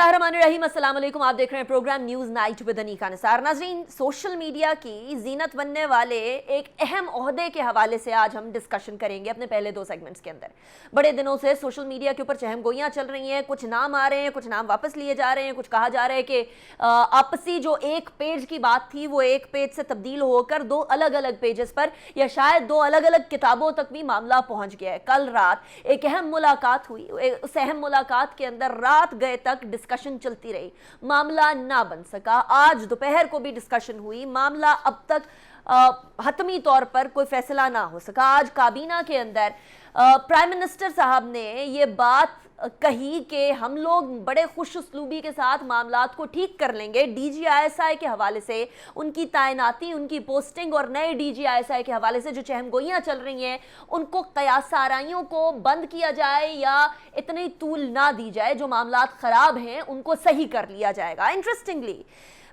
बिस्मिल्लाहिर्रहमानिर्रहीम, अस्सलाम वालेकुम। आप देख रहे हैं programme news night with Aneeqa Nisar. नाज़रीन, सोशल मीडिया की जीनत बनने वाले एक अहम ओहदे के हवाले से आज हम डिस्कशन करेंगे अपने पहले दो सेगमेंट्स के अंदर। बड़े दिनों से सोशल मीडिया के ऊपर चहमगोइयाँ चल रही हैं, कुछ नाम आ रहे हैं, कुछ नाम वापस लिए जा रहे हैं, कुछ कहा जा रहा है कि आपसी जो एक पेज की बात थी वो एक पेज से तब्दील होकर दो अलग अलग पेजेस पर या शायद दो अलग अलग किताबों तक भी मामला पहुंच गया है। कल रात एक अहम मुलाकात हुई, उस अहम मुलाकात के अंदर रात गए तक डिस्कशन चलती रही, मामला ना बन सका। आज दोपहर को भी डिस्कशन हुई, मामला अब तक हतमी तौर पर कोई फैसला ना हो सका। आज काबीना के अंदर प्राइम मिनिस्टर साहब ने ये बात कही कि हम लोग बड़े खुश उसलूबी के साथ मामलात को ठीक कर लेंगे। DGISI के हवाले से उनकी तैनाती, उनकी पोस्टिंग और नए DGISI के हवाले से जो चहमगोइयाँ चल रही हैं उनको कयास आराइयों को बंद किया जाए या इतनी तूल ना दी जाए, जो मामलात ख़राब हैं उनको सही कर लिया जाएगा। इंटरेस्टिंगली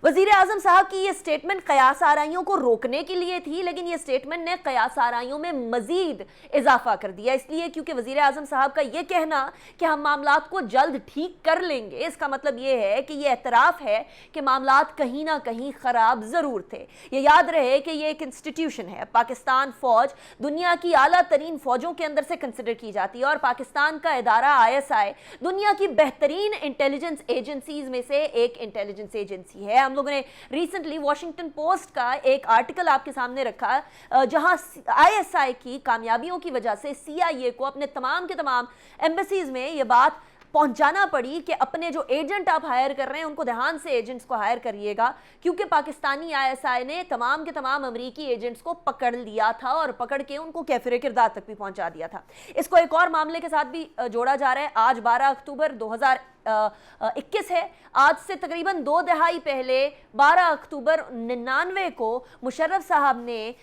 वज़ीर आज़म साहब की ये स्टेटमेंट कयास आराइयों को रोकने के लिए थी, लेकिन ये स्टेटमेंट ने कयास आराइयों में मजीद इजाफा कर दिया, इसलिए क्योंकि वज़ीर आज़म साहब का ये कहना कि हम मामलात को जल्द ठीक कर लेंगे, इसका मतलब ये है कि ये एतराफ़ है कि मामलात कहीं ना कहीं ख़राब ज़रूर थे। ये याद रहे कि ये एक इंस्टीट्यूशन है। पाकिस्तान फ़ौज दुनिया की आला तरीन फ़ौजों के अंदर से कंसिडर की जाती है और पाकिस्तान का इदारा ISI दुनिया की बेहतरीन इंटेलिजेंस एजेंसीज में से एक इंटेलिजेंस एजेंसी है। हम लोगों ने रिसेंटली वॉशिंगटन पोस्ट का एक आर्टिकल आपके सामने रखा, जहां ISI की कामयाबियों की वजह से CIA को अपने तमाम के तमाम एम्बेसीज में यह बात पहुंचाना पड़ी कि अपने जो एजेंट आप हायर कर रहे हैं उनको ध्यान से एजेंट्स को हायर करिएगा, क्योंकि पाकिस्तानी ISI ने तमाम के तमाम अमरीकी एजेंट्स को पकड़ लिया था और पकड़ के उनको कैफिर किरदार तक भी पहुंचा दिया था। इसको एक और मामले के साथ भी जोड़ा जा रहा है। आज 12 अक्टूबर 2021 है। आज से तकरीबन 2 दहाई पहले 12 अक्टूबर 99 को मुशर्रफ साहब ने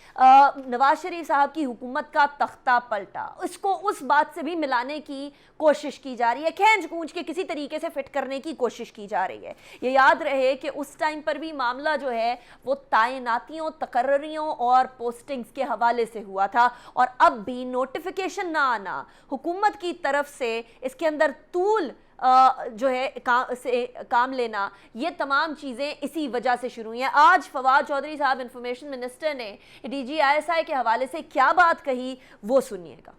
नवाज शरीफ साहब की हुकूमत का तख्ता पलटा। इसको उस बात से भी मिलाने की कोशिश की जा रही है, खींच कूंच के किसी तरीके से फिट करने की कोशिश की जा रही है। ये याद रहे कि उस टाइम पर भी मामला जो है वो तैनातियों, तकर्रियों और पोस्टिंग्स के हवाले से हुआ था, और अब भी नोटिफिकेशन ना आना, हुकूमत की तरफ से इसके अंदर तूल जो है काम लेना, ये तमाम चीज़ें इसी वजह से शुरू हुई हैं। आज फवाद चौधरी साहब इंफॉर्मेशन मिनिस्टर ने DGISI के हवाले से क्या बात कही वो सुनिएगा।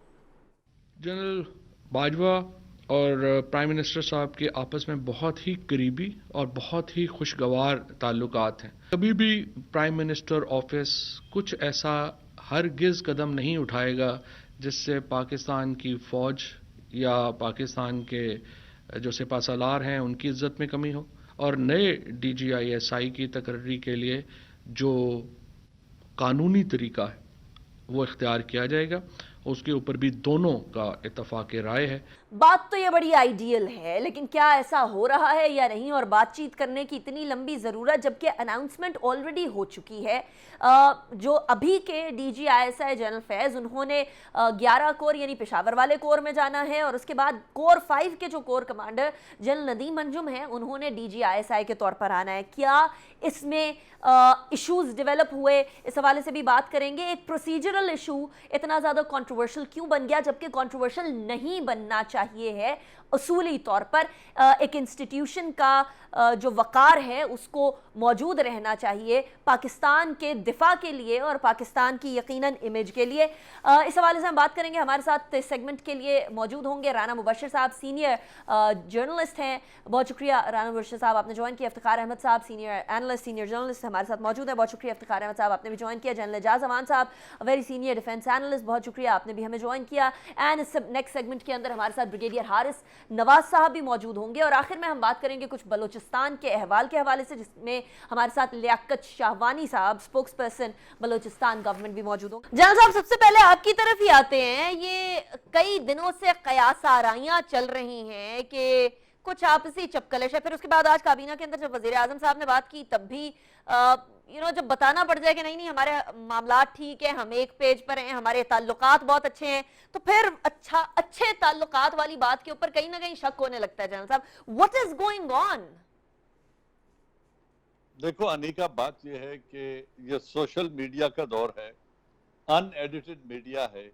जनरल बाजवा और प्राइम मिनिस्टर साहब के आपस में बहुत ही करीबी और बहुत ही खुशगवार ताल्लुकात हैं। कभी भी प्राइम मिनिस्टर ऑफिस कुछ ऐसा हरगिज़ कदम नहीं उठाएगा जिससे पाकिस्तान की फ़ौज या पाकिस्तान के जो सिपाहसालार हैं उनकी इज़्ज़त में कमी हो, और नए DGISI की तकर्री के लिए जो कानूनी तरीका है वो इख्तियार किया जाएगा। उसके ऊपर भी दोनों का इत्तफाक राय है। बात तो ये बड़ी आइडियल है, लेकिन क्या ऐसा हो रहा है या नहीं, और बातचीत करने की इतनी लंबी ज़रूरत जबकि अनाउंसमेंट ऑलरेडी हो चुकी है। जो अभी के DGISI जनरल फैज़, उन्होंने 11 कोर यानी पेशावर वाले कोर में जाना है, और उसके बाद कोर 5 के जो core commander general Nadeem Anjum हैं उन्होंने DGISI के तौर पर आना है। क्या इसमें इश्यूज़ डेवलप हुए, इस हवाले से भी बात करेंगे। एक प्रोसीजरल इशू इतना ज़्यादा कंट्रोवर्शियल क्यों बन गया, जबकि कंट्रोवर्शियल नहीं बनना चाहिए है। उसूली तौर पर एक इंस्टीट्यूशन का जो वक़ार है उसको मौजूद रहना चाहिए पाकिस्तान के दिफा के लिए और पाकिस्तान की यकीनन इमेज के लिए। इस हवाले से हम बात करेंगे। हमारे साथ इस सेगमेंट के लिए मौजूद होंगे राना मुबशर साहब, सीनियर जर्नलिस्ट हैं। बहुत शुक्रिया राना मुबशर साहब, आपने ज्वाइन किया। इफ्तिखार अहमद साहब, सीनियर एनालिस्ट, सीनियर जर्नलिस्ट हमारे साथ मौजूद है। बहुत शुक्रिया इफ्तिखार अहमद साहब, आपने भी ज्वाइन किया। जनरल एजाज अमान साहब, वेरी सीनियर डिफेंस एनालिस्ट, बहुत शुक्रिया, आपने भी हमें ज्वाइन किया। एंड इस नेक्स्ट सेगमेंट के अंदर हमारे साथ ब्रिगेडियर हारिस नवाज साहब भी मौजूद होंगे। और आखिर में हम बात करेंगे कुछ बलोचिस्तान के अहवाल के हवाले से, जिसमें हमारे साथ लियाकत शाहवानी साहब, स्पोक्स पर्सन बलोचिस्तान गवर्नमेंट, भी मौजूद होंगे। जनरल साहब, सबसे पहले आपकी तरफ ही आते हैं। ये कई दिनों से कयास आराइयां चल रही हैं कि कुछ आपसी चपकलिश है, फिर उसके बाद आज काबीना के अंदर जब वजीर आजम साहब ने बात की तब भी जब बताना पड़ जाए कि नहीं नहीं हमारे मामला ठीक है, हम एक पेज पर हैं, हमारे ताल्लुकात बहुत अच्छे हैं, तो फिर अच्छे ताल्लुकात वाली बात के ऊपर कहीं ना कहीं शक होने लगता है। जनरल साहब, व्हाट इज गोइंग ऑन? देखो अनीका, बात यह है कि ये सोशल मीडिया का दौर है, अनएडिटेड मीडिया है,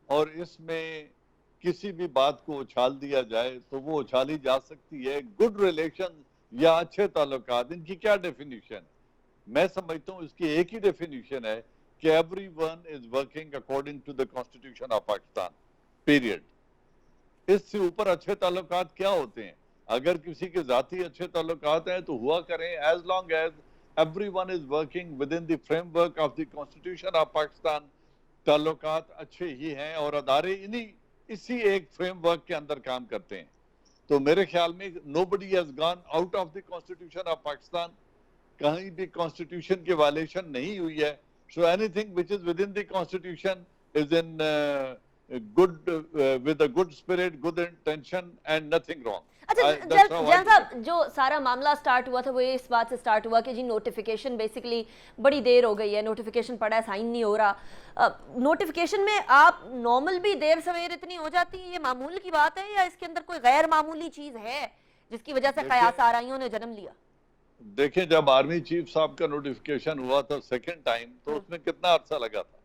और इसमें किसी भी बात को उछाल दिया जाए तो वो उछाली जा सकती है। गुड रिलेशन या अच्छे ताल्लुकात, इनकी क्या डेफिनेशन है? मैं समझता हूँ इसकी एक ही डेफिनेशन है कि everyone is working according to the constitution of Pakistan, period. इससे ऊपर अच्छे ताल्लुकात क्या होते हैं? अगर किसी के जाती अच्छे ताल्लुकात हैं तो हुआ करें, as long as everyone is working within the framework of the constitution of Pakistan, ताल्लुकात अच्छे ही हैं और अदारे इसी एक फ्रेमवर्क के अंदर काम करते हैं। तो मेरे ख्याल में nobody has gone out of the constitution of Pakistan, कहीं भी कॉन्स्टिट्यूशन की वायलेशन नहीं हुई है। So anything which is with in the constitution is in good with a good spirit, good intention and nothing wrong. अच्छा जैन साहब, जो सारा मामला स्टार्ट हुआ था वो इस बात से स्टार्ट हुआ कि जी नोटिफिकेशन बेसिकली बड़ी देर हो गई है, नोटिफिकेशन पड़ा है, साइन नहीं हो रहा। नोटिफिकेशन में आप नॉर्मल भी देर सवेर इतनी हो जाती है, ये मामूल की बात है या इसके अंदर कोई गैर मामूली चीज है जिसकी वजह से कयास आराइयों ने जन्म लिया? देखें, जब आर्मी चीफ साहब का नोटिफिकेशन हुआ था सेकंड टाइम, तो उसमें कितना अरसा लगा था?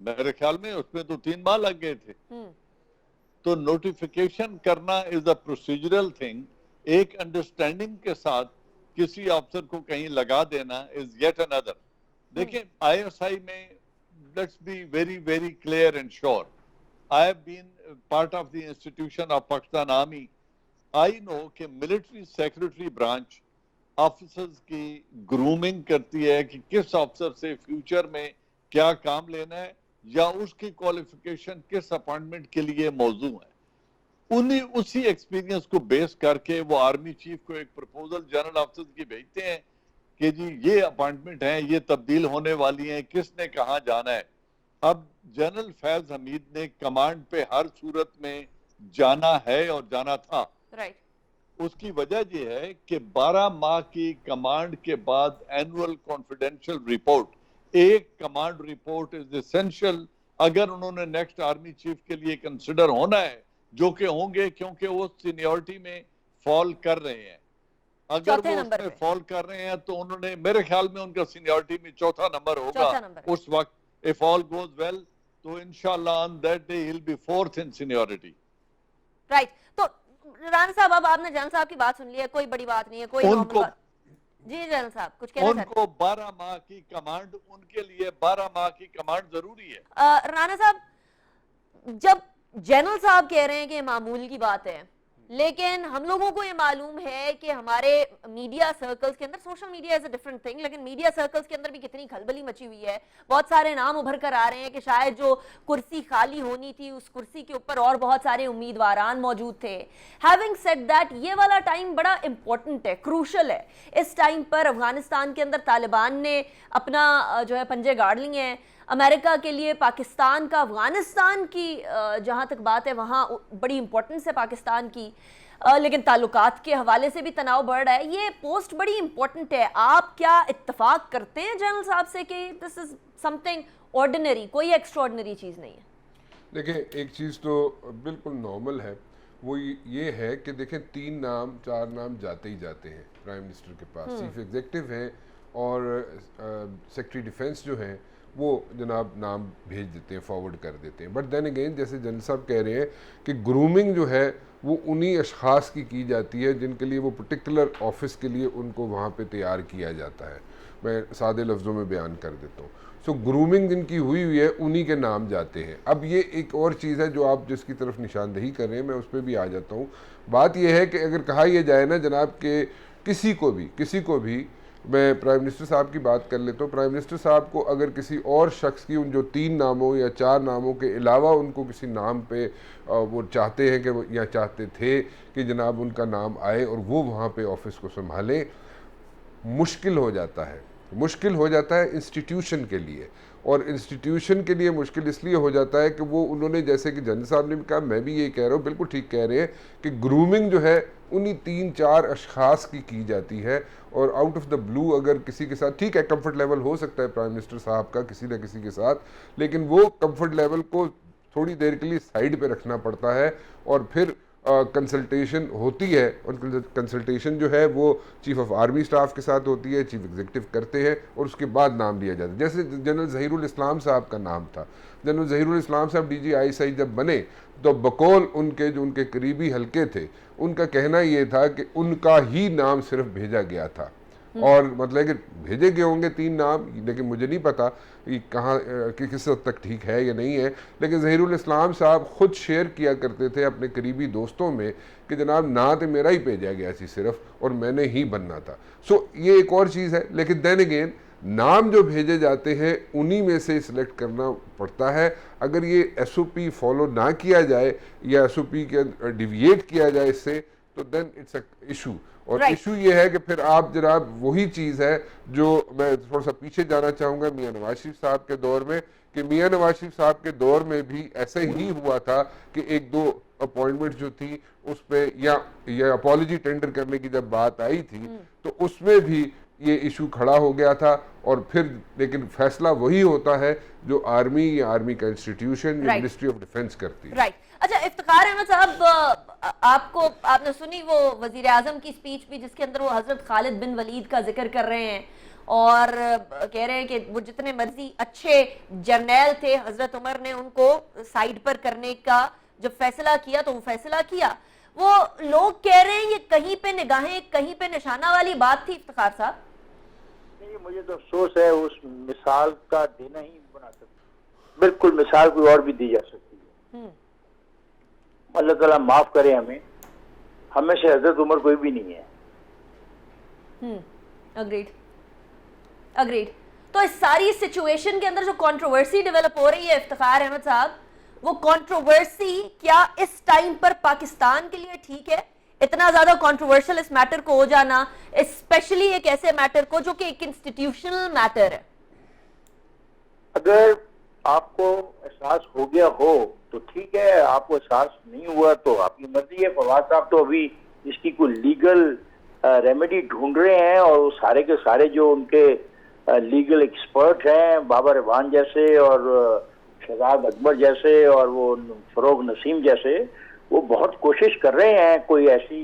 मेरे ख्याल में उसमें तो 3 माह लग गए थे। तो नोटिफिकेशन करना इज अ प्रोसीजरल थिंग। एक अंडरस्टैंडिंग के साथ किसी अफसर को कहीं लगा देना इज येट अनदर। देखिए, आईएसआई में let's be very very clear and sure, I have been part of the institution of Pakistan army. I know कि मिलिट्री सेक्रेटरी ब्रांच ऑफिसर्स की ग्रूमिंग करती है कि किस अफसर से फ्यूचर में क्या काम लेना है या उसकी क्वालिफिकेशन किस अपॉइंटमेंट के लिए मौजू है। उसी एक्सपीरियंस को बेस करके वो आर्मी चीफ को एक प्रपोजल जनरल ऑफिसर्स की भेजते हैं कि जी ये अपॉइंटमेंट है, ये तब्दील होने वाली हैं, किसने कहाँ जाना है। अब जनरल फैज हमीद ने कमांड पे हर सूरत में जाना है और जाना था। उसकी वजह यह है कि 12 माह की कमांड के बाद एनुअल कॉन्फिडेंशियल रिपोर्ट, एक कमांड रिपोर्ट इज एसेंशियल अगर उन्होंने नेक्स्ट आर्मी चीफ के लिए कंसिडर होना है, जो कि होंगे क्योंकि वो सीनियरिटी में फॉल कर रहे हैं। अगर वो उसमें फॉल कर रहे हैं तो उन्होंने, मेरे ख्याल में उनका सीनियरिटी में चौथा नंबर होगा उस वक्त। इफ ऑल गोज वेल तो इंशाल्लाह on that day he will be 4th in seniority. Right. तो राणा साहब, अब आपने जनरल साहब की बात सुन ली है, कोई बड़ी बात नहीं है, कोई नॉर्मल बात। जी जनरल साहब कुछ कहना चाहते हैं? उनको 12 माह की कमांड, उनके लिए 12 माह की कमांड जरूरी है। राणा साहब, जब जनरल साहब कह रहे हैं कि मामूल की बात है, लेकिन हम लोगों को ये मालूम है कि हमारे मीडिया सर्कल्स के अंदर, social media is a different thing, लेकिन मीडिया सर्कल्स के अंदर भी कितनी खलबली मची हुई है। बहुत सारे नाम उभर कर आ रहे हैं कि शायद जो कुर्सी खाली होनी थी उस कुर्सी के ऊपर और बहुत सारे उम्मीदवारान मौजूद थे। हैविंग सेड दैट, ये वाला टाइम बड़ा इंपॉर्टेंट है, क्रूशल है। इस टाइम पर अफगानिस्तान के अंदर तालिबान ने अपना जो है पंजे गाड़ लिए हैं। अमेरिका के लिए पाकिस्तान का, अफगानिस्तान की जहाँ तक बात है वहाँ बड़ी इंपॉर्टेंस है पाकिस्तान की, लेकिन ताल्लुकात के हवाले से भी तनाव बढ़ रहा है। ये पोस्ट बड़ी इंपॉर्टेंट है। आप क्या इत्तेफाक करते हैं जनरल साहब से कि दिस इज समथिंग ऑर्डिनरी, कोई एक्स्ट्राऑर्डिनरी चीज़ नहीं है? देखिए, एक चीज़ तो बिल्कुल नॉर्मल है, वो ये है कि देखें 3 नाम 4 नाम जाते ही जाते हैं प्राइम मिनिस्टर के पास। चीफ एग्जीक्यूटिव हैं और सेक्रेटरी डिफेंस जो हैं वो जनाब नाम भेज देते हैं, फॉरवर्ड कर देते हैं। बट देन अगेन, जैसे जनरल साहब कह रहे हैं कि ग्रूमिंग जो है वो उन्हीं अशखास की जाती है जिनके लिए वो पर्टिकुलर ऑफिस के लिए उनको वहाँ पे तैयार किया जाता है। मैं सादे लफ्ज़ों में बयान कर देता हूँ। सो ग्रूमिंग जिनकी हुई है उन्हीं के नाम जाते हैं। अब ये एक और चीज़ है जो आप जिसकी तरफ निशानदही कर रहे हैं, मैं उस पर भी आ जाता हूँ। बात यह है कि अगर कहा यह जाए ना जनाब के किसी को भी मैं प्राइम मिनिस्टर साहब की बात कर लेता हूँ, प्राइम मिनिस्टर साहब को अगर किसी और शख्स की उन जो 3 नामों या 4 नामों के अलावा उनको किसी नाम पे वो चाहते हैं कि या चाहते थे कि जनाब उनका नाम आए और वो वहाँ पे ऑफिस को संभालें, मुश्किल हो जाता है इंस्टीट्यूशन के लिए। और इंस्टीट्यूशन के लिए मुश्किल इसलिए हो जाता है कि वो उन्होंने, जैसे कि जनरल साहब ने भी कहा, मैं भी ये कह रहा हूँ, बिल्कुल ठीक कह रहे हैं कि ग्रूमिंग जो है उन्हीं 3-4 अशखास की जाती है। और आउट ऑफ द ब्लू अगर किसी के साथ, ठीक है, कंफर्ट लेवल हो सकता है प्राइम मिनिस्टर साहब का किसी न किसी के साथ, लेकिन वो कंफर्ट लेवल को थोड़ी देर के लिए साइड पे रखना पड़ता है और फिर कंसल्टेशन होती है, और कंसल्टेशन जो है वो चीफ ऑफ आर्मी स्टाफ के साथ होती है, चीफ एग्जीक्यूटिव करते हैं और उसके बाद नाम लिया जाता है। जैसे जनरल ज़हीरुल इस्लाम साहब का नाम था, जनरल ज़हीरुल इस्लाम साहब DGISI जब बने तो बकौल उनके जो उनके करीबी हल्के थे उनका कहना ये था कि उनका ही नाम सिर्फ भेजा गया था, और मतलब कि भेजे गए होंगे 3 नाम, लेकिन मुझे नहीं पता कि कहाँ कि किस हद तक ठीक है या नहीं है। लेकिन ज़हीरुल इस्लाम साहब खुद शेयर किया करते थे अपने करीबी दोस्तों में कि जनाब ना तो मेरा ही भेजा गया सी सिर्फ, और मैंने ही बनना था। सो ये एक और चीज़ है। लेकिन देन अगेन नाम जो भेजे जाते हैं उन्हीं में से सिलेक्ट करना पड़ता है। अगर ये SOP फॉलो ना किया जाए या SOP के डिविएट किया जाए इससे, तो देन इट्स अ इशू। और इशू ये है कि फिर आप जनाब वही चीज़ है जो मैं थोड़ा सा पीछे जाना चाहूँगा मियाँ नवाज शरीफ साहब के दौर में, कि मियाँ नवाज शरीफ साहब के दौर में भी ऐसे ही हुआ था कि 1-2 अपॉइंटमेंट जो थी उस पर या अपॉलॉजी टेंडर करने की जब बात आई थी तो उसमें भी ये इशू खड़ा हो गया था। और फिर लेकिन फैसला वही होता है जो आर्मी या आर्मी का इंस्टीट्यूशन या मिनिस्ट्री ऑफ डिफेंस करती है। राइट। अच्छा, इफ्तिखार अहमद साहब, आपने सुनी वो वजीर आजम की स्पीच भी, जिसके अंदर वो हजरत खालिद बिन वलीद का जिक्र कर रहे हैं और कह रहे हैं कि वो जितने मर्जी अच्छे जर्नैल थे, हजरत उमर ने उनको साइड पर करने का जब फैसला किया तो वो फैसला किया। वो लोग कह रहे हैं ये कहीं पे निगाहें कहीं पे निशाना वाली बात थी इफ्तिखार साहब। नहीं, मुझे तो अफसोस है, उस मिसाल का देना ही बना सकते, बिल्कुल मिसाल कोई और भी दी जा सकती है। अल्लाह ताला माफ करे हमें से हजरत उमर कोई भी नहीं है। अग्रीड। तो इस सारी सिचुएशन के अंदर जो कंट्रोवर्सी डेवलप हो रही है इफ्तिखार अहमद साहब, वो कंट्रोवर्सी क्या इस टाइम पर पाकिस्तान के लिए ठीक है? इतना ज्यादा कंट्रोवर्शियल इस मैटर को हो जाना, स्पेशली एक ऐसे मैटर को जो कि एक इंस्टीट्यूशनल मैटर है। अगर आपको एहसास हो गया हो तो ठीक है, आपको एहसास नहीं हुआ तो आपकी मर्जी है। फवाद साहब तो अभी इसकी कोई लीगल रेमेडी ढूंढ रहे हैं, और वो सारे के सारे जो उनके लीगल एक्सपर्ट हैं, बाबर रिवान जैसे और शहजाद अकबर जैसे और वो फरोग नसीम जैसे, वो बहुत कोशिश कर रहे हैं कोई ऐसी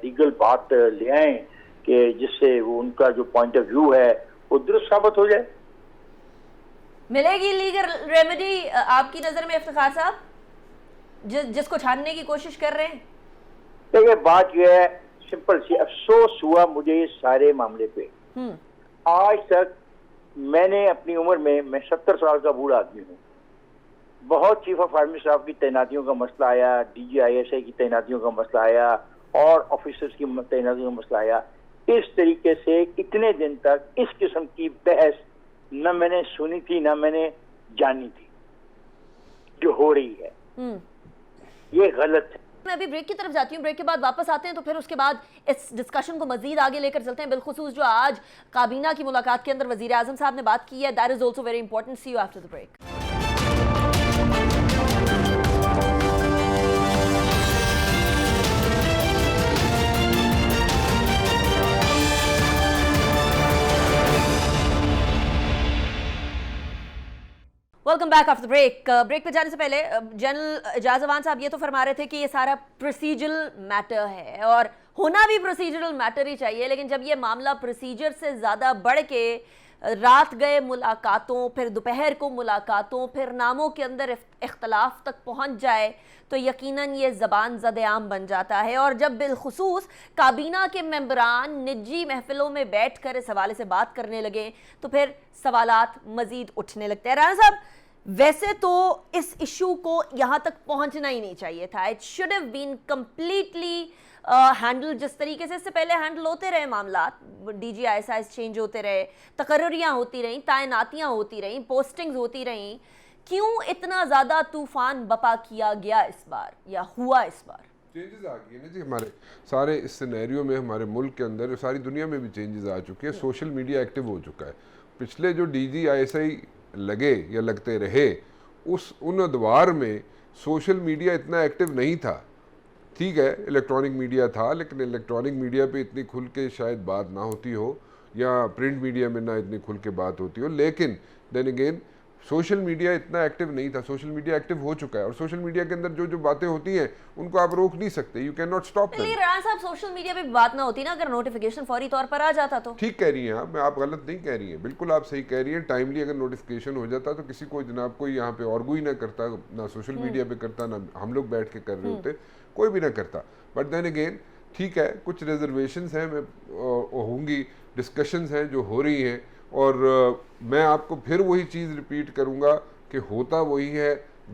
लीगल बात ले आए कि जिससे वो उनका जो पॉइंट ऑफ व्यू है वो दुरुस्त साबित हो जाए। मिलेगी लीगल रेमेडी आपकी नजर में इफ्तिखार साहब, जिसको छानने की कोशिश कर रहे हैं? देखिए, बात यह है सिंपल सी, अफसोस हुआ मुझे इस सारे मामले पे। आज तक मैंने अपनी उम्र में, मैं 70 साल का बूढ़ा आदमी हूँ, बहुत चीफ ऑफ आर्मी स्टाफ की तैनातियों का मसला आया, DGISI की तैनातियों का मसला आया और ऑफिसर्स की तैनातियों का मसला आया। इस तरीके से इतने दिन तक इस किस्म की बहस न मैंने सुनी थी न मैंने जानी थी जो हो रही है। ये गलत है। मैं अभी ब्रेक की तरफ जाती हूँ, ब्रेक के बाद वापस आते हैं तो फिर उसके बाद इस डिस्कशन को मजीद आगे लेकर चलते हैं। बिलखुसूस जो आज काबीना की मुलाकात के अंदर वजीर आजम साहब ने बात की है, that is also very important. See you after the break. Welcome back after break. Break पे जाने से पहले जनरल एजाज अवान साहब ये तो फरमा रहे थे कि ये सारा प्रोसीजरल मैटर है और होना भी प्रोसीजरल मैटर ही चाहिए, लेकिन जब ये मामला प्रोसीजर से ज़्यादा बढ़ के रात गए मुलाकातों, फिर दोपहर को मुलाकातों, फिर नामों के अंदर इख्तलाफ तक पहुंच जाए तो यकीनन ये ज़बान ज़द-ए-आम बन जाता है। और जब बिलखुसूस काबीना के मेंबरान निजी महफिलों में बैठ कर इस हवाले से बात करने लगे तो फिर सवालात मज़ीद उठने लगते हैं। राना साहब, वैसे तो इस इशू को यहाँ तक पहुँचना ही नहीं चाहिए था, it should have been completely handle जिस तरीके से इससे पहले हैंडल होते रहे मामला, DGISI चेंज होते रहे, तकर्रियाँ होती रहीं, तैनातियाँ होती रहीं, पोस्टिंग्स होती रहीं, क्यों इतना ज़्यादा तूफान बपा किया गया इस बार या हुआ इस बार? चेंजेस आ गए ना जी, हमारे सारे इस सिनेरियो में हमारे मुल्क के अंदर, सारी दुनिया में भी चेंजेस आ चुके हैं। सोशल मीडिया एक्टिव हो चुका है। पिछले जो DGISI लगे या लगते रहे उन अदवार में सोशल मीडिया इतना एक्टिव नहीं था। ठीक है, इलेक्ट्रॉनिक मीडिया था, लेकिन इलेक्ट्रॉनिक मीडिया पे इतनी खुल के शायद बात ना होती हो या प्रिंट मीडिया में ना इतनी खुल के बात होती हो, लेकिन देन अगेन सोशल मीडिया इतना एक्टिव नहीं था, सोशल मीडिया एक्टिव हो चुका है और सोशल मीडिया के अंदर जो जो बातें होती हैं उनको आप रोक नहीं सकते, you can not stop them. Rana साहब, सोशल मीडिया पे बात ना होती ना अगर नोटिफिकेशन फौरी तौर पर आ जाता तो? ठीक कह रही हैं आप, आप गलत नहीं कह रही हैं, बिल्कुल आप सही कह रही हैं। टाइमली अगर नोटिफिकेशन हो जाता तो किसी को जनाब कोई यहाँ पे और कोई ना करता, ना सोशल मीडिया पे करता, ना हम लोग बैठ के कर रहे होते, कोई भी ना करता। बट देन अगेन ठीक है, कुछ रिजर्वेशंस हैं, मैं होंगी, डिस्कशंस हैं जो हो रही हैं, और मैं आपको फिर वही चीज़ रिपीट करूँगा कि होता वही है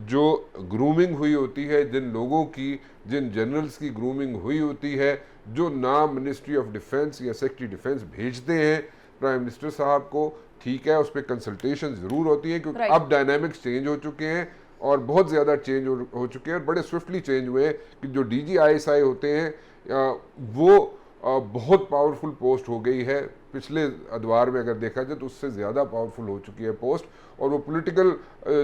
जो ग्रूमिंग हुई होती है, जिन लोगों की, जिन जनरल्स की ग्रूमिंग हुई होती है, जो नाम मिनिस्ट्री ऑफ डिफेंस या सेक्रेटरी डिफेंस भेजते हैं प्राइम मिनिस्टर साहब को, ठीक है, उस पर कंसल्टेशन ज़रूर होती है, क्योंकि अब डायनामिक्स चेंज हो चुके हैं और बहुत ज़्यादा चेंज हो चुके हैं और बड़े स्विफ्टली चेंज हुए हैं कि जो DGISI होते हैं वो बहुत पावरफुल पोस्ट हो गई है। पिछले अदवार में अगर देखा जाए तो उससे ज़्यादा पावरफुल हो चुकी है पोस्ट, और वो पॉलिटिकल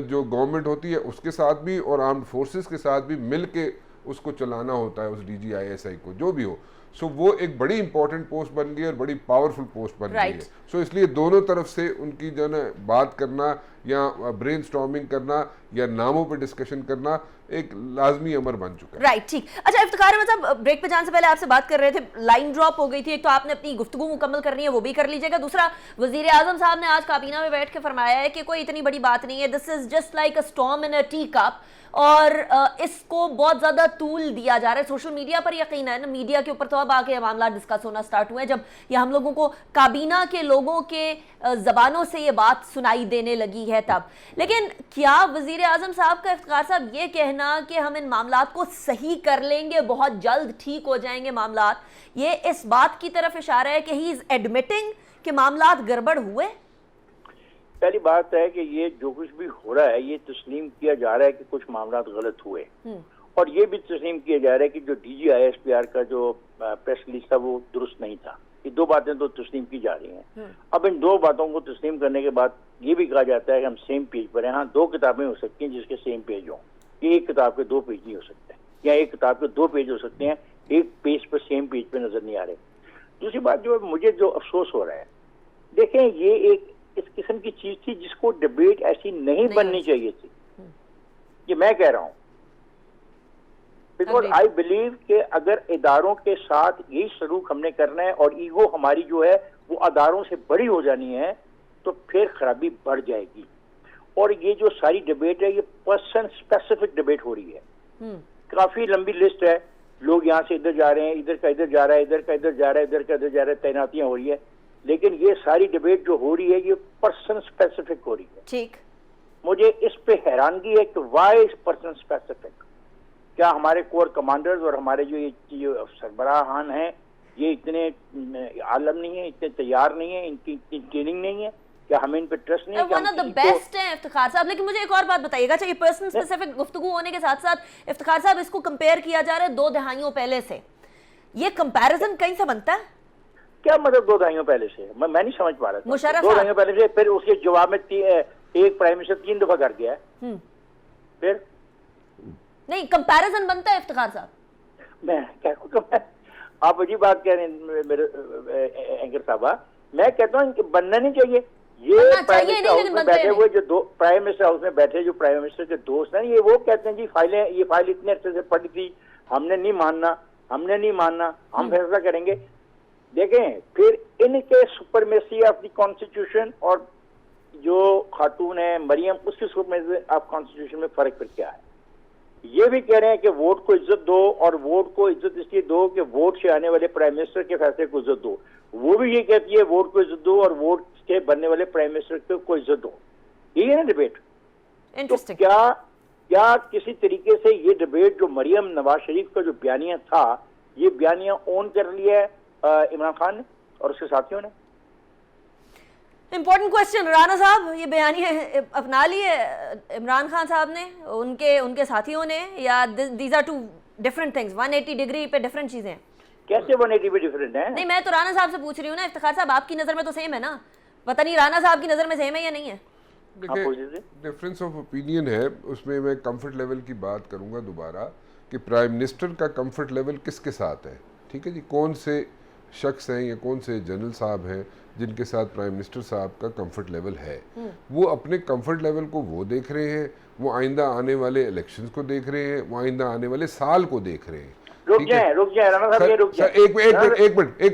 जो गवर्नमेंट होती है उसके साथ भी और आर्म्ड फोर्सेस के साथ भी मिल के उसको चलाना होता है, उस DGISI को, जो भी हो। सो वो एक बड़ी इंपॉर्टेंट पोस्ट बन गई और बड़ी पावरफुल पोस्ट बन गई है। सो इसलिए दोनों तरफ से उनकी जो है बात करना या ब्रेनस्टॉर्मिंग करना या नामों पे डिस्कशन करना एक लाजमी अमर बन चुका है। राइट, ठीक। अच्छा इफ्तिखार अहमद साहब, ब्रेक पे जाने से पहले आपसे बात कर रहे थे, लाइन ड्रॉप हो गई थी। एक तो आपने अपनी गुफ्तगू मुकम्मल करनी है, वो भी कर लीजिएगा। दूसरा, वजीर आजम साहब ने आज काबीना में बैठ के फरमाया है कि कोई इतनी बड़ी बात नहीं है, this is just like a storm in a tea cup, और इसको बहुत ज्यादा तूल दिया जा रहा है सोशल मीडिया पर। यकीन है ना, मीडिया के ऊपर तो अब आके मामला डिस्कस होना स्टार्ट हुए, जब ये हम लोगों को काबीना के लोगों के जबानों से ये बात सुनाई देने लगी है तब। लेकिन क्या वजीर आजम साहब का, इफ्तिखार साहब, ये कहना कि हम इन मामलात को सही कर लेंगे, बहुत जल्द ठीक हो जाएंगे मामलात, ये इस बात की तरफ इशारा है कि ही इज एडमिटिंग कि मामलात गड़बड़ हुए? पहली बात है कि ये जो कुछ भी हो रहा है ये तस्लीम किया जा रहा है कि कुछ मामला गलत हुए, और ये भी तस्लीम किया जा रहा है कि जो DGISPR का जो प्रेस रिलीज था वो दुरुस्त नहीं था। ये दो बातें तो तस्लीम की जा रही हैं। अब इन दो बातों को तस्लीम करने के बाद ये भी कहा जाता है कि हम सेम पेज पर हैं। हाँ, दो किताबें हो सकती हैं जिसके सेम पेज हों, एक किताब के 2 पेज नहीं हो सकते, या एक किताब के 2 पेज हो सकते हैं, एक पेज पर सेम पेज पे नजर नहीं आ रहे। दूसरी बात जो मुझे जो अफसोस हो रहा है, देखें ये एक इस किस्म की चीज थी जिसको डिबेट ऐसी नहीं बननी चाहिए थी, ये मैं कह रहा हूं। बिकॉज आई बिलीव कि अगर इदारों के साथ यही सलूक हमने करना है और ईगो हमारी जो है वो अदारों से बड़ी हो जानी है, तो फिर खराबी बढ़ जाएगी। और ये जो सारी डिबेट है ये पर्सन स्पेसिफिक डिबेट हो रही है। काफी लंबी लिस्ट है, लोग यहाँ से इधर जा रहे हैं, इधर का इधर जा रहा है, इधर का इधर जा रहा है, इधर का इधर जा रहा है, तैनातियां हो रही है, लेकिन ये सारी डिबेट जो हो रही है ये पर्सन स्पेसिफिक हो रही है। ठीक, मुझे इस पे हैरानगी है कि वाई इज पर्सन स्पेसिफिक। क्या हमारे कोर कमांडर्स और हमारे जो सरबराहान हैं ये इतने आलम नहीं है, इतने तैयार नहीं है, इनकी इतनी ट्रेनिंग नहीं है, क्या हमें इन पे ट्रस्ट नहीं है? वन ऑफ द बेस्ट है इफ्तिखार साहब। लेकिन मुझे एक और बात बताइएगा, चाहिए पर्सन स्पेसिफिक गुफ्तगू होने के साथ साथ इफ्तिखार साहब इसको कंपेयर किया जा रहा है 2 दहाइयों पहले से, ये कंपैरिजन कहीं से बनता है? क्या मतलब 2 दहाइयों पहले से? मैं नहीं समझ पा रहा था। मुशर्रफ 2 दहाइयों पहले से, फिर उसके जवाब में एक प्राइम मिनिस्टर 3 दफा कर गया है, फिर नहीं कंपैरिजन बनता है इफ्तिखार साहब? मैं क्या कहूँ, आप अजीब बात कह रहे हैं मेरे एंकर साहबा। मैं कहता हूँ कि बनना नहीं चाहिए। ये प्राइम मिनिस्टर हाउस में बैठे हुए जो 2 प्राइम मिनिस्टर हाउस में बैठे जो प्राइम मिनिस्टर के दोस्त हैं, ये वो कहते हैं जी फाइलें, ये फाइल इतने अच्छे से पढ़ी थी, हमने नहीं मानना, हम फैसला करेंगे। देखें, फिर इनके सुपरमेसी ऑफ द कॉन्स्टिट्यूशन और जो खातून है मरियम, उसकी सुपरमेसी ऑफ कॉन्स्टिट्यूशन में फर्क फिर क्या है? ये भी कह रहे हैं कि वोट को इज्जत दो, और वोट को इज्जत इसलिए दो कि वोट से आने वाले प्राइम मिनिस्टर के फैसले को इज्जत दो। वो भी ये कहती है वोट को इज्जत दो और वोट के बनने वाले प्राइम मिनिस्टर को इज्जत दो। यही है ना डिबेट। तो क्या किसी तरीके से ये डिबेट जो मरियम नवाज शरीफ का जो बयानिया था, ये बयानिया ऑन कर लिया है इमरान खान ने और उसके साथियों ने? इंपॉर्टेंट क्वेश्चन राणा साहब, ये बयानिया अपना लिए इमरान खान साहब ने, उनके साथियों ने, या these are 2 different things? 180 degree पे डिफरेंट चीजें हैं। कैसे 180 पे डिफरेंट है? नहीं, मैं तो राणा साहब से पूछ रही हूँ ना इफ्तिखार साहब, आपकी नजर में तो सेम है ना, पता नहीं राणा साहब की नजर में सेम है या नहीं है? देखिए, डिफरेंस ऑफ ओपिनियन है, उसमें मैं कंफर्ट लेवल की बात करूंगा दोबारा कि प्राइम मिनिस्टर का कंफर्ट लेवल किसके साथ है। ठीक है जी, कौन से शख्स हैं या कौन से जनरल साहब हैं जिनके साथ प्राइम मिनिस्टर साहब का कंफर्ट लेवल है। वो अपने कंफर्ट लेवल को वो देख रहे हैं, वो आइंदा आने वाले इलेक्शंस को देख रहे हैं, वो आइंदा आने वाले साल को देख रहे हैं। रुक जाए राणा साहब, ये रुक जाए। एक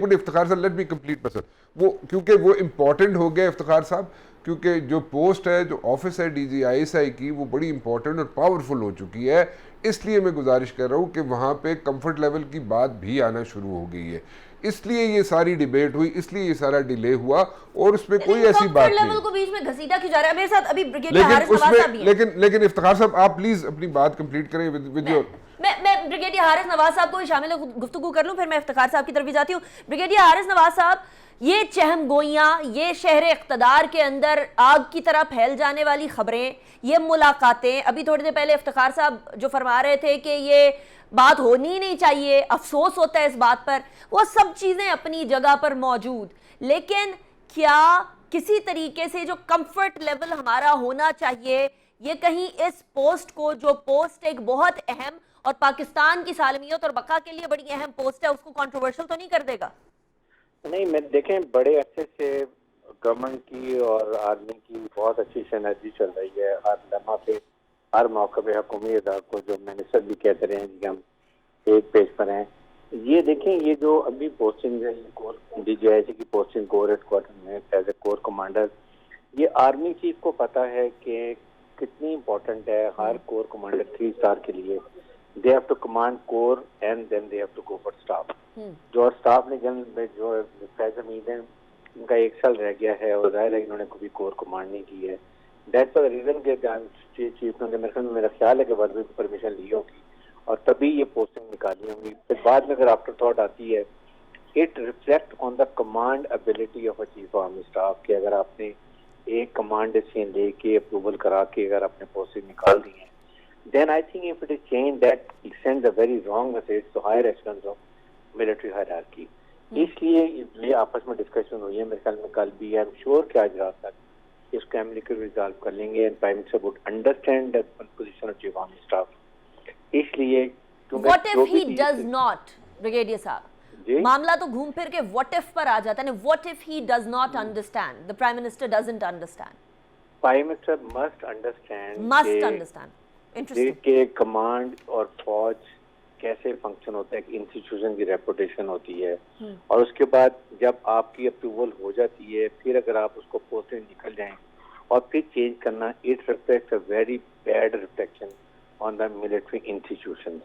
मिनट इफ्तिखार साहब, लेट मी कंप्लीट मसल। वो क्योंकि वो इम्पोर्टेंट हो गया इफ्तिखार साहब, क्योंकि जो पोस्ट है, जो ऑफिस है DGISI की, वो बड़ी इंपॉर्टेंट और पावरफुल हो चुकी है। इसलिए मैं गुजारिश कर रहा हूँ कि वहाँ पे कंफर्ट लेवल की बात भी आना शुरू हो गई है। इसलिए ये सारी डिबेट हुई, इसलिए ये सारा डिले हुआ, और उसमें कोई ऐसी बात नहीं। लेवल को बीच में घसीटा क्यों जा रहा है? मेरे साथ अभी ब्रिगेडियर हारिस नवाज साहब भी हैं। लेकिन इफ्तिखार साहब, आप प्लीज अपनी बात कंप्लीट करें विद योर। मैं ब्रिगेडियर हारिस नवाज साहब को ही शामिल गुफ्तगू कर लूं, फिर मैं इफ्तिखार साहब की तरफ भी जाती हूँ। ब्रिगेडियर हारिस नवाज साहब, ये चहम गोइयां, ये शहर इख्तदार के अंदर आग की तरह फैल जाने वाली खबरें, ये मुलाकातें, अभी थोड़ी देर पहले इफ्तिखार साहब जो फरमा रहे थे कि ये बात होनी ही नहीं चाहिए, अफसोस होता है इस बात पर, वो सब चीजें अपनी जगह पर मौजूद, लेकिन क्या किसी तरीके से जो कंफर्ट लेवल हमारा होना चाहिए, ये कहीं इस पोस्ट को, जो पोस्ट एक बहुत अहम और पाकिस्तान की सालमियत और बका के लिए बड़ी अहम पोस्ट है, उसको कंट्रोवर्शियल तो नहीं कर देगा? नहीं, मैं देखें बड़े अच्छे से गवर्नमेंट की और आर्मी की बहुत अच्छी सिनर्जी चल रही है। हर लम्हा पे, हर मौके पे हुकूमी अदार को जो मिनिस्टर भी कहते रहे हैं कि हम एक पेज पर हैं। ये देखें, ये जो अभी पोस्टिंग है, DGIC की पोस्टिंग कोर हेडक्वार्टर में एज ए कोर कमांडर, ये आर्मी चीफ को पता है कि कितनी इम्पोर्टेंट है हर कोर कमांडर 3 स्टार के लिए। They have to command core and then they have to go for staff. जो स्टाफ ने जो फैज हमीद है, उनका 1 साल रह गया है और जाहिर है इन्होंने कभी कोर कमांड नहीं की है। दैट्स द रीजन के चीफ ने मेरा ख्याल है कि बाद में परमिशन ली होगी और तभी ये पोस्टिंग निकाली होंगी। फिर बाद में अगर आफ्टर थॉट आती है, it reflect on the command ability of a chief army staff, कि अगर आपने एक कमांड डिसीजन लेके अप्रूवल करा के अगर आपने पोस्टिंग निकाल दी है, then I think if it is changed, that sends a very wrong message to higher echelons of military hierarchy. इसलिए ये आपस में डिस्कशन हुई है, मेरे ख्याल में कल भी। आई एम श्योर कि आज रात तक इसको अमेरिका रिजॉल्व कर लेंगे and prime minister would understand the position of chief army staff. इसलिए what if he does not, brigadier साहब, मामला तो घूम फिर के व्हाट इफ पर आ जाता है ना। What if he does not understand, the prime minister doesn't understand. Prime minister must understand के कमांड और फौज कैसे फंक्शन होता है, एक इंस्टीट्यूशन की रेपुटेशन होती है, और उसके बाद जब आपकी अप्रूवल हो जाती है, फिर अगर आप उसको पोस्ट से निकल जाएं और फिर चेंज करना, it reflects a very bad reflection on the military institution.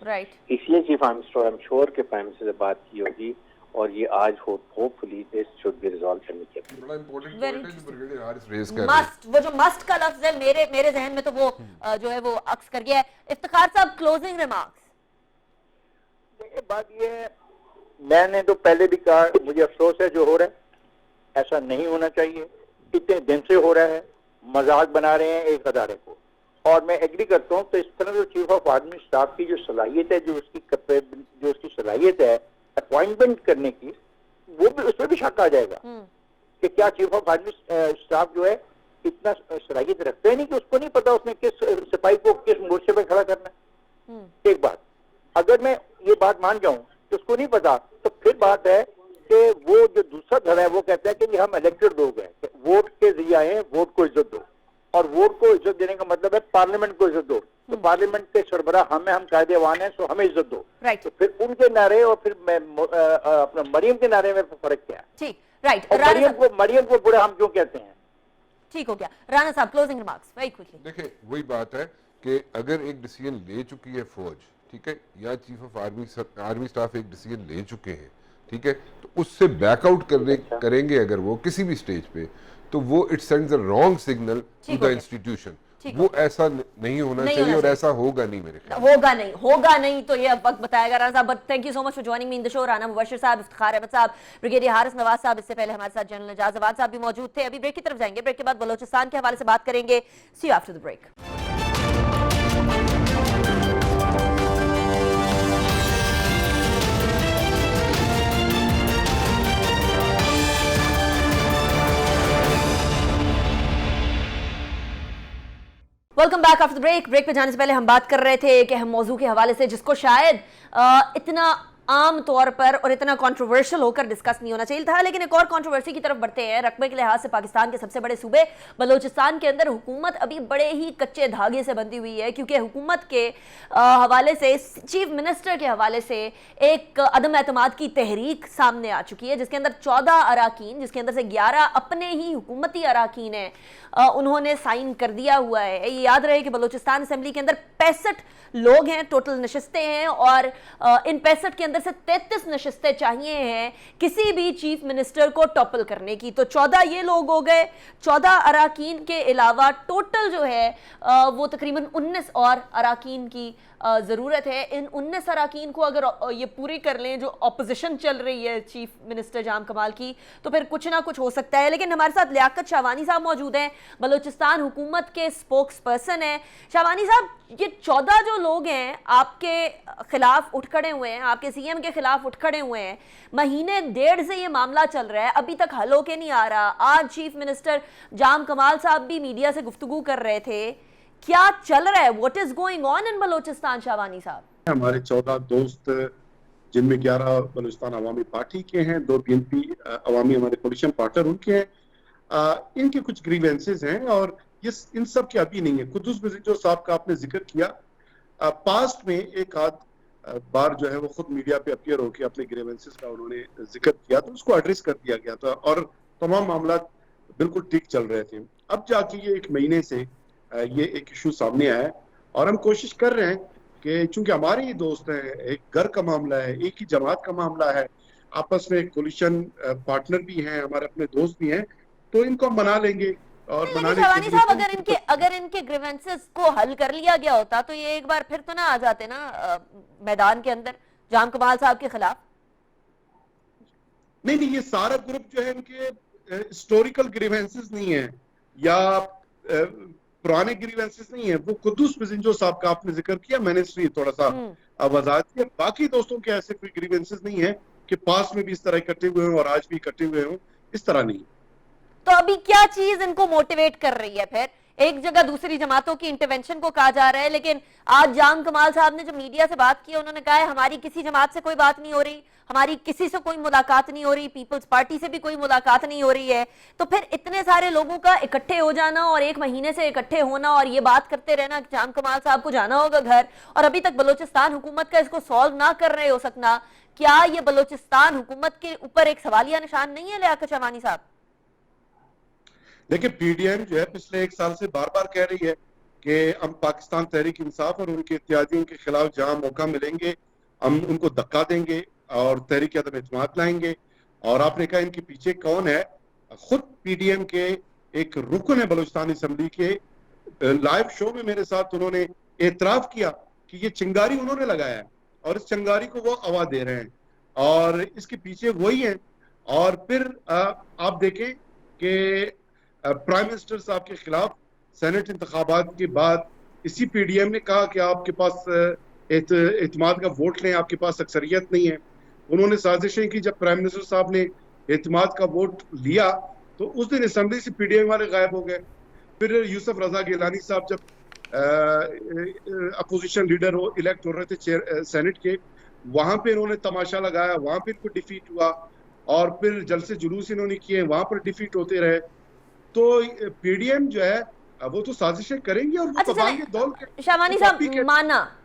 इसलिए chief army staff, I am sure के प्राइम मिनिस्टर से बात की होगी और ये आज hopefully this should be resolve immediately. बड़ा इंपॉर्टेंट पॉइंट है जो ब्रिगेडियर हारिस रेज कर रहे हैं। मस्ट, वो जो मस्ट का लफ्ज है मेरे जहन में तो वो जो है वो अक्स कर गया है। इफ्तिखार साहब, क्लोजिंग रिमार्क्स। देखिए, बात ये है, मैंने तो पहले भी कहा, मुझे अफसोस है जो हो रहा है, ऐसा नहीं होना चाहिए। इतने दिन से हो रहा है, मजाक बना रहे हैं एक अदारे को, और मैं एग्री करता हूँ। तो इस तरह जो चीफ ऑफ आर्मी स्टाफ की जो सलाहियत है, जो उसकी सलाहियत है अपॉइंटमेंट करने की, वो भी, उसमें भी शक आ जाएगा कि क्या चीफ ऑफ आर्मी स्टाफ जो है इतना सलाहियत रखते हैं नहीं कि उसको नहीं पता उसने किस सिपाही को किस मोर्चे पे खड़ा करना है। एक बात, अगर मैं ये बात मान जाऊं कि उसको नहीं पता, तो फिर बात है कि वो जो दूसरा धड़ा है वो कहता है कि हम इलेक्टेड लोग हैं, वोट के जरिए आए हैं, वोट को इज्जत दो, और वोट को इज्जत देने का मतलब है पार्लियामेंट को इज्जत दो। तो पार्लियामेंट के सरबराह हम कायदेवान हैं, सो हमें इज्जत दो। तो फिर उनके नारे और फिर अपना मरियम के नारे में फर्क क्या है? ठीक, राइट। मरियम को बुरा हम क्यों कहते हैं? ठीक हो गया। राणा साहब, क्लोजिंग रिमार्क्स वेरी क्विकली। देखिए, वही बात है कि अगर एक डिसीजन ले चुकी है फौज, ठीक है, या चीफ ऑफ आर्मी स्टाफ एक डिसीजन ले चुके हैं, ठीक है, तो उससे बैकआउट करेंगे अगर वो किसी भी स्टेज पे, तो वो it sends a wrong signal to the institution. वो ऐसा नहीं होना चाहिए और ऐसा होगा नहीं, मेरे ख्याल होगा नहीं तो ये अब वक्त बताएगा। राणा साहब, but thank you so much for joining me in the show. Rana Mubashir साहब, इफ्तिखार अहमद साहब, ब्रिगेडियर हारिस नवाज साहब, इससे पहले हमारे साथ जनरल एजाज अवाद साहब भी मौजूद थे। अभी ब्रेक की तरफ जाएंगे, ब्रेक के बाद बलोचिस्तान के हवाले से बात करेंगे। See you after the break. Welcome back after the break. Break पे जाने से पहले हम बात कर रहे थे एक अहम मौजू के हवाले से, जिसको शायद इतना आम तौर पर और इतना कंट्रोवर्शियल होकर डिस्कस नहीं होना चाहिए था। लेकिन एक और कंट्रोवर्सी की तरफ बढ़ते हैं। रकबे के लिहाज से पाकिस्तान के सबसे बड़े सूबे बलूचिस्तान के अंदर हुकूमत अभी बड़े ही कच्चे धागे से बंधी हुई है, क्योंकि हुकूमत के हवाले से, चीफ मिनिस्टर के हवाले से एक अदम एतमाद की तहरीक सामने आ चुकी है, जिसके अंदर 14 अराकीन, जिसके अंदर से 11 अपने ही हुकूमती अराकीन हैं, उन्होंने साइन कर दिया हुआ है। ये याद रहे कि बलूचिस्तान असेंबली के अंदर 65 लोग हैं, टोटल नशिस्तें हैं, और इन 65 के अंदर से 33 नशिस्तें चाहिए हैं किसी भी चीफ मिनिस्टर को टॉपल करने की। तो 14 ये लोग हो गए, 14 अराकीन के अलावा टोटल जो है वो तकरीबन 19 और अराकीन की ज़रूरत है। इन 19 अराकीन को अगर ये पूरी कर लें, जो अपोजिशन चल रही है चीफ मिनिस्टर जाम कमाल की, तो फिर कुछ ना कुछ हो सकता है। लेकिन हमारे साथ लियाकत शाहवानी साहब मौजूद हैं, बलूचिस्तान हुकूमत के स्पोक्स पर्सन हैं। शाहवानी साहब, ये 14 जो लोग हैं आपके खिलाफ उठ खड़े हुए हैं, आपके सीएम के खिलाफ उठ खड़े हुए हैं, महीने डेढ़ से ये मामला चल रहा है, अभी तक हल होके नहीं आ रहा। आज चीफ मिनिस्टर जाम कमाल साहब भी मीडिया से गुफ्तगू कर रहे थे। क्या चल रहा है? What is going on in Balochistan Shahwani साहब? हमारे 14 दोस्त, जिनमें 11 बलूचिस्तान अवामी पार्टी के हैं, 2 बीएनपी अवामी हमारे कोलिशन पार्टनर उनके हैं। इनके कुछ ग्रीवेंसेस हैं और ये इन सब के अभी नहीं है। कुद्दूस बजीर साहब का आपने जिक्र किया, पास्ट में एक आध बार जो है वो खुद मीडिया पे अपीयर होकर अपने ग्रीवेंसेस का उन्होंने जिक्र किया, तो उसको एड्रेस कर दिया गया था और तमाम मामला बिल्कुल ठीक चल रहे थे। अब जाके ये 1 महीने से ये एक इशू सामने आया है और हम कोशिश कर रहे हैं कि चूंकि हमारे ही दोस्त हैं, एक घर का मामला है, एक ही जमात का मामला है, आपस में कोलिशन पार्टनर भी हैं, हमारे अपने दोस्त भी हैं, तो इनको हम मना लेंगे। और बनाने शाहवानी साहब, अगर इनके ग्रीवेंसेस को हल कर लिया गया होता तो ये एक बार फिर तो ना आ जाते ना मैदान के अंदर जाम कमाल साहब के खिलाफ? नहीं, ये सारा ग्रुप जो है इनके हिस्टोरिकल ग्रीवेंसेस नहीं है या पुराने ग्रीवेंसेस नहीं है। वो कुद्दूस बिजिंजो साहब का आपने जिक्र किया, मैंने इसलिए थोड़ा सा वजाहत किया। बाकी दोस्तों के ऐसे कोई ग्रीवेंसेस नहीं है कि पास में भी इस तरह इकट्ठे हुए हों और आज भी इकट्ठे हुए हों, इस तरह नहीं। तो अभी क्या चीज इनको मोटिवेट कर रही है? फिर एक जगह दूसरी जमातों की इंटरवेंशन को कहा जा रहा है, लेकिन आज जाम कमाल साहब ने जब मीडिया से बात की, उन्होंने कहा है हमारी किसी जमात से कोई बात नहीं हो रही, हमारी किसी से कोई मुलाकात नहीं हो रही, पीपल्स पार्टी से भी कोई मुलाकात नहीं हो रही है। तो फिर इतने सारे लोगों का इकट्ठे हो जाना और 1 महीने से इकट्ठे होना और ये बात करते रहना कि जाम कमाल साहब को जाना होगा घर, और अभी तक बलूचिस्तान हुकूमत का इसको सॉल्व ना कर रहे हो सकना, क्या ये बलूचिस्तान हुकूमत के ऊपर एक सवालिया निशान नहीं है लियाकत शाहवानी साहब? देखिए, पीडीएम जो है पिछले 1 साल से बार बार कह रही है कि हम पाकिस्तान तहरीक इंसाफ और उनके इत्यादियों के खिलाफ जहां मौका मिलेंगे हम उनको धक्का देंगे और तहरीक अदम एतमाद लाएंगे। और आपने कहा इनके पीछे कौन है? खुद पीडीएम के एक रुकन है बलूचिस्तान असेंबली के, लाइव शो में मेरे साथ उन्होंने एतराफ किया कि ये चिंगारी उन्होंने लगाया है और इस चिंगारी को वो हवा दे रहे हैं और इसके पीछे वही है। और फिर आप देखें कि प्राइम मिनिस्टर साहब के खिलाफ सेनेट इंतखाबात के बाद इसी पीडीएम ने कहा कि आपके पास एतमाद का वोट लें, आपके पास अक्सरियत नहीं है। उन्होंने साजिशें की। जब प्राइम मिनिस्टर साहब ने एतमाद का वोट लिया तो उस दिन असेंबली से पीडीएम वाले गायब हो गए। फिर यूसुफ रजा गिलानी साहब जब अपोजिशन लीडर इलेक्ट हो रहे थे चेयर सेनेट के, वहां पे इन्होंने तमाशा लगाया, वहां पे इनको डिफीट हुआ और फिर जलसे जुलूस इन्होंने किए, वहां पर डिफीट होते रहे। तो पीडीएम जो है वो तो साजिशें करेंगी और वो तबाही दौल के। शाहवानी साहब,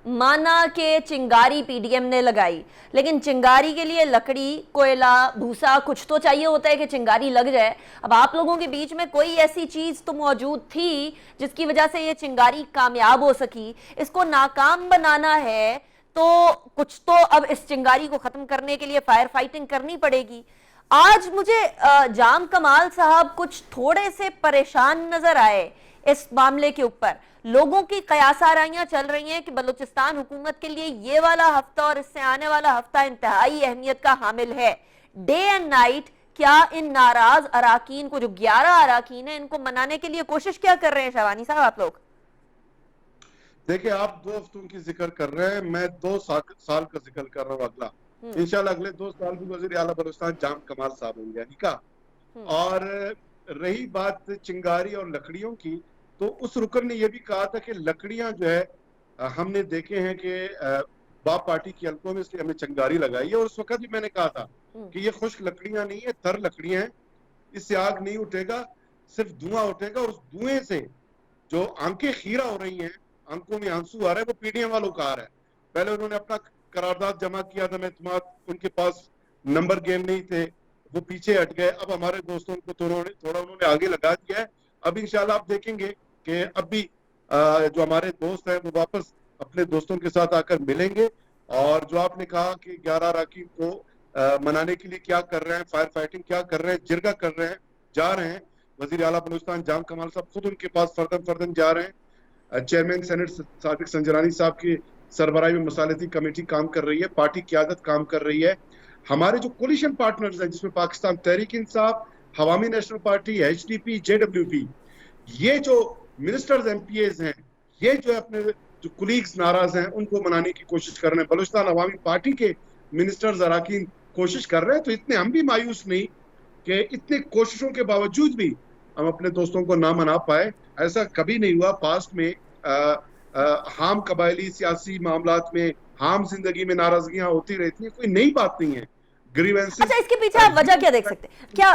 माना के चिंगारी पीडीएम ने लगाई, लेकिन चिंगारी के लिए लकड़ी, कोयला, भूसा कुछ तो चाहिए होता है कि चिंगारी लग जाए। अब आप लोगों के बीच में कोई ऐसी चीज तो मौजूद थी जिसकी वजह से ये चिंगारी कामयाब हो सकी। इसको नाकाम बनाना है तो कुछ तो अब इस चिंगारी को खत्म करने के लिए फायर फाइटिंग करनी पड़ेगी। आज मुझे जाम कमाल साहब कुछ थोड़े से परेशान नजर आए इस मामले के ऊपर। लोगों की कयासाराइयां चल रही हैं कि बलूचिस्तान हुकूमत के लिए ये वाला हफ्ता और इससे आने वाला हफ्ता इंतहाई अहमियत का हामिल है। डे एंड नाइट क्या इन नाराज अराकीन को, जो 11 अराकीन है, इनको मनाने के लिए कोशिश क्या कर रहे हैं शाहवानी साहब आप लोग? देखिए, आप 2 हफ्तों की जिक्र कर रहे हैं, मैं 2 साल का जिक्र कर रहा हूँ। अगला इंशाल्लाह अगले 2 साल भी वज़ीर आला बलूचिस्तान जाम कमाल साहब होंगे, ठीक है। और रही बात चिंगारी और लकड़ियों की, तो उस रुकन ने यह भी कहा था कि लकड़ियां जो है हमने देखे हैं कि बाप पार्टी की हलकों में, इसलिए हमने चंगारी लगाई है। और उस वक्त भी मैंने कहा था कि ये खुश्क लकड़ियां नहीं है, तर लकड़ियां हैं, इससे आग नहीं उठेगा, सिर्फ धुआं उठेगा। और उस धुएं से जो आंखें खीरा हो रही हैं, आंखों में आंसू आ रहा है, वो पीडीएम वालों का आ रहा है। पहले उन्होंने अपना करारदाद जमा किया था, एतमाद, उनके पास नंबर गेम नहीं थे, वो पीछे हट गए। अब हमारे दोस्तों को थोड़ा उन्होंने आगे लगा दिया है। अब इंशाल्लाह आप देखेंगे कि अब भी जो हमारे दोस्त हैं वो वापस अपने दोस्तों के साथ आकर मिलेंगे। और जो आपने कहा कि 11 अरकान को मनाने के लिए क्या कर रहे हैं, फायर फाइटिंग क्या कर रहे हैं, जिरगा कर रहे हैं, जा रहे हैं। वजीर आला बलूचिस्तान जाम कमाल साहब खुद उनके पास फर्दन जा रहे हैं। चेयरमैन सेनेट सादिक संजरानी साहब की सरबराही में मसालती कमेटी काम कर रही है, पार्टी क़यादत काम कर रही है। हमारे जो कोलिशन पार्टनर्स हैं, जिसमें Pakistan Tehreek Insaf, हवामी national party, HDP, JWP, ये जो मिनिस्टर्स MPAs हैं, ये जो अपने जो कुलीग्स नाराज हैं उनको मनाने की कोशिश कर रहे हैं। बलूचिस्तान अवामी पार्टी के मिनिस्टर्स अरकान कोशिश कर रहे हैं। तो इतने हम भी मायूस नहीं कि इतने कोशिशों के बावजूद भी हम अपने दोस्तों को ना मना पाए। ऐसा कभी नहीं हुआ पास्ट में। हाम कबायली सियासी मामलात में, हाम जिंदगी में नाराजगियां होती रहती हैं, कोई नई बात नहीं है। ग्रीवेंसेस। अच्छा, इसके पीछे आप वजह क्या देख सकते हैं? क्या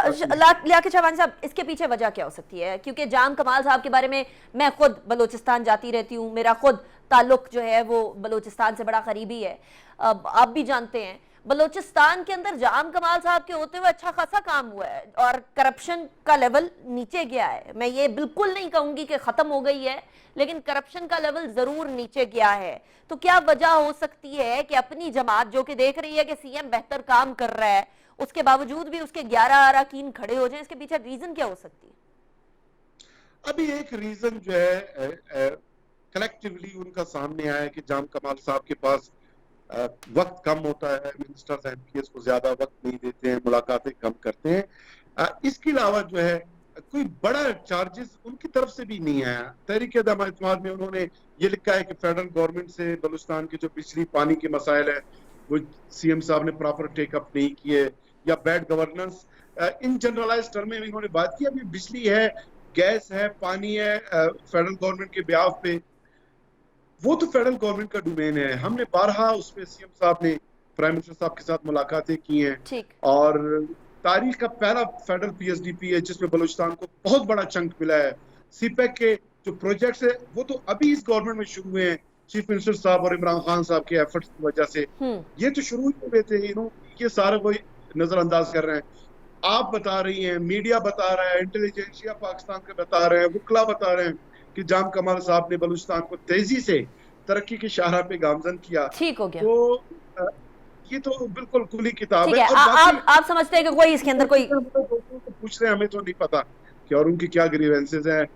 लियाकत शहबानी साहब, इसके पीछे वजह क्या हो सकती है? क्योंकि जाम कमाल साहब के बारे में मैं खुद बलूचिस्तान जाती रहती हूँ, मेरा खुद ताल्लुक जो है वो बलूचिस्तान से बड़ा करीबी है। आप भी जानते हैं बलूचिस्तान के अंदर जाम कमाल साहब के होते हुए अच्छा खासा काम हुआ है और करप्शन का लेवल नीचे गया है। मैं ये बिल्कुल नहीं कहूंगी कि खत्म हो गई है, लेकिन करप्शन का लेवल जरूर नीचे गया है। तो क्या वजह हो सकती है कि अपनी जमात जो कि देख रही है कि सीएम बेहतर काम कर रहा है, उसके बावजूद भी उसके 11 अरकान खड़े हो जाएं? इसके पीछे रीजन क्या हो सकती है? अभी एक रीजन जो है कलेक्टिवली उनका सामने आया है कि जाम कमाल साहब के पास वक्त कम होता है, मिनिस्टर्स MPAs को ज्यादा वक्त नहीं देते हैं, मुलाकातें कम करते हैं। इसके अलावा जो है कोई बड़ा चार्जेस उनकी तरफ से भी नहीं आया। तहरीक-ए-अदम एतमाद में उन्होंने ये लिखा है कि फेडरल गवर्नमेंट से बलूचिस्तान के जो बिजली पानी के मसाइल है वो सीएम साहब ने प्रॉपर टेकअप नहीं किए, या बैड गवर्नेंस। इन जनरलाइज टर्म में इन्होंने बात की। अभी बिजली है, गैस है, पानी है, फेडरल गवर्नमेंट के ब्याह पे, वो तो फेडरल गवर्नमेंट का डोमेन है। हमने बारहा उसमें सीएम साहब ने प्राइम मिनिस्टर साहब के साथ मुलाकातें की हैं। और तारीख का पहला फेडरल PSDP है जिसमें बलूचिस्तान को बहुत बड़ा चंक मिला है। CPEC के जो प्रोजेक्ट्स है वो तो अभी इस गवर्नमेंट में शुरू हुए हैं, चीफ मिनिस्टर साहब और इमरान खान साहब के एफर्ट्स की वजह से। ये तो शुरू ही हुए थे, ये सारे वही नजरअंदाज कर रहे हैं। आप बता रही हैं, मीडिया बता रहा है, इंटेलिजेंसिया पाकिस्तान के बता रहे हैं, वकला बता रहे हैं कि जाम कमाल साहब ने बलूचिस्तान को तेजी से तरक्की की शाहराह पे गामजन किया। ठीक हो गया। तो ये तो बिल्कुल खुली किताब है। आप समझते हैं कि कोई इसके अंदर कोई पूछ रहे हैं, हमें तो नहीं पता कि और उनकी क्या ग्रीवेंसेस हैं।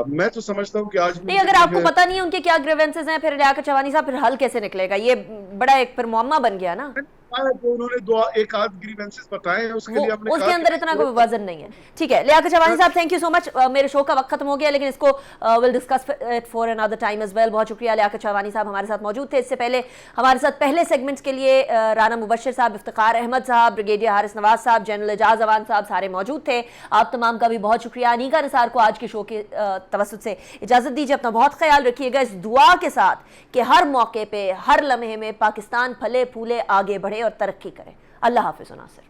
मैं तो समझता हूँ कि आज नहीं, अगर आपको पता नहीं है उनके क्या ग्रीवेंसेस हैं, फिर लियाकत शहबानी साहब फिर हल कैसे निकलेगा? ये बड़ा एक फिर मुअम्मा बन गया ना। जो उन्होंने एक आध ग्रीवेंसेस बताए हैं उसके लिए हमने उसके अंदर इतना कोई वजन नहीं है। ठीक है लियाकत शहबानी साहब, थैंक यू सो मच। मेरे शो का वक्त खत्म हो गया, लेकिन इसको will discuss it for another time as well. बहुत शुक्रिया, लियाकत शहबानी साहब हमारे साथ मौजूद थे। इससे पहले हमारे साथ पहले सेगमेंट्स के लिए राना मुबश्शिर साहब, इफ्तिखार अहमद साहब, ब्रिगेडियर हारिस नवाज साहब, जनरल एजाज अवान साहब सारे मौजूद थे। आप तमाम का भी बहुत शुक्रिया। अनीका निसार को आज के शो के तवस्सुत से इजाजत दीजिए। अपना बहुत ख्याल रखिएगा, इस दुआ के साथ कि हर मौके पे, हर लम्हे में पाकिस्तान फले फूले, आगे बढ़े और तरक्की करे। अल्लाह हाफिज़ नासिर।